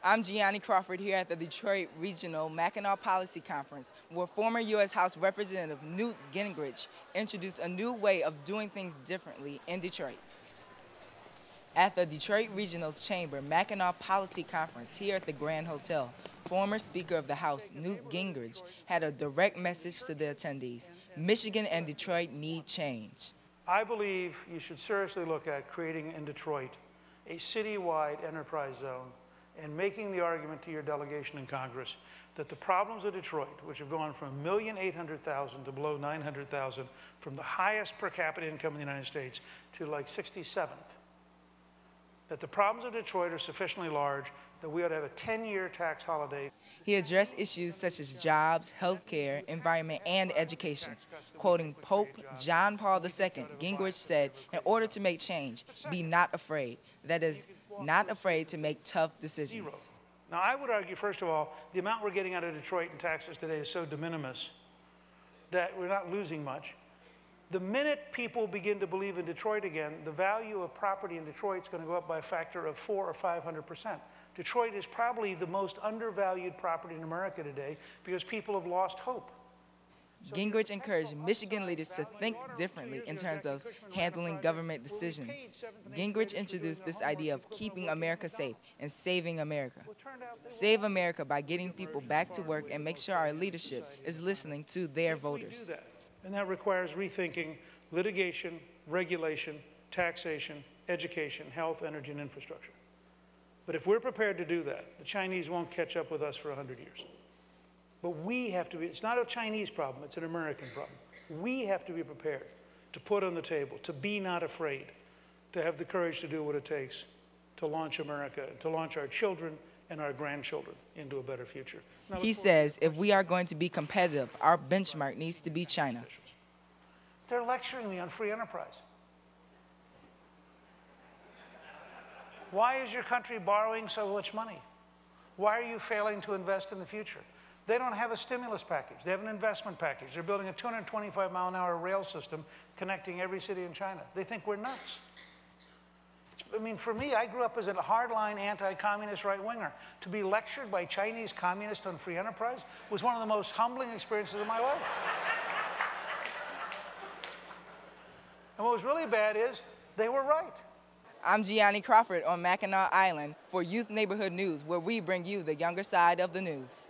I'm Gianni Crawford here at the Detroit Regional Mackinac Policy Conference, where former U.S. House Representative Ynn Mpc Gingrich introduced a new way of doing things differently in Detroit. At the Detroit Regional Chamber Mackinac Policy Conference here at the Grand Hotel, former Speaker of the House Ynn Mpc Gingrich had a direct message to the attendees. Michigan and Detroit need change. I believe you should seriously look at creating in Detroit a citywide enterprise zone and making the argument to your delegation in Congress that the problems of Detroit, which have gone from 1,800,000 to below 900,000, from the highest per capita income in the United States to like 67th, that the problems of Detroit are sufficiently large that we ought to have a 10-year tax holiday. He addressed issues such as jobs, health care, environment, and education. Quoting Pope John Paul II, Gingrich said, in order to make change, be not afraid. That is, not afraid to make tough decisions. Now, I would argue, first of all, the amount we're getting out of Detroit in taxes today is so de minimis that we're not losing much. The minute people begin to believe in Detroit again, the value of property in Detroit is going to go up by a factor of 400 or 500%. Detroit is probably the most undervalued property in America today because people have lost hope. Gingrich encouraged Michigan leaders to think differently in terms of handling government decisions. Gingrich introduced this idea of keeping America safe and saving America. Save America by getting people back to work and make sure our leadership is listening to their voters. And that requires rethinking litigation, regulation, taxation, education, health, energy, and infrastructure. But if we're prepared to do that, the Chinese won't catch up with us for 100 years. But we have to be, it's not a Chinese problem, it's an American problem. We have to be prepared to put on the table, to be not afraid, to have the courage to do what it takes to launch America, to launch our children and our grandchildren into a better future. He says if we are going to be competitive, our benchmark needs to be China. They're lecturing me on free enterprise. Why is your country borrowing so much money? Why are you failing to invest in the future? They don't have a stimulus package. They have an investment package. They're building a 225-mile-an-hour rail system connecting every city in China. They think we're nuts. I mean, for me, I grew up as a hardline anti-communist right-winger. To be lectured by Chinese communists on free enterprise was one of the most humbling experiences of my life. And what was really bad is they were right. I'm Gianni Crawford on Mackinac Island for Youth Neighborhood News, where we bring you the younger side of the news.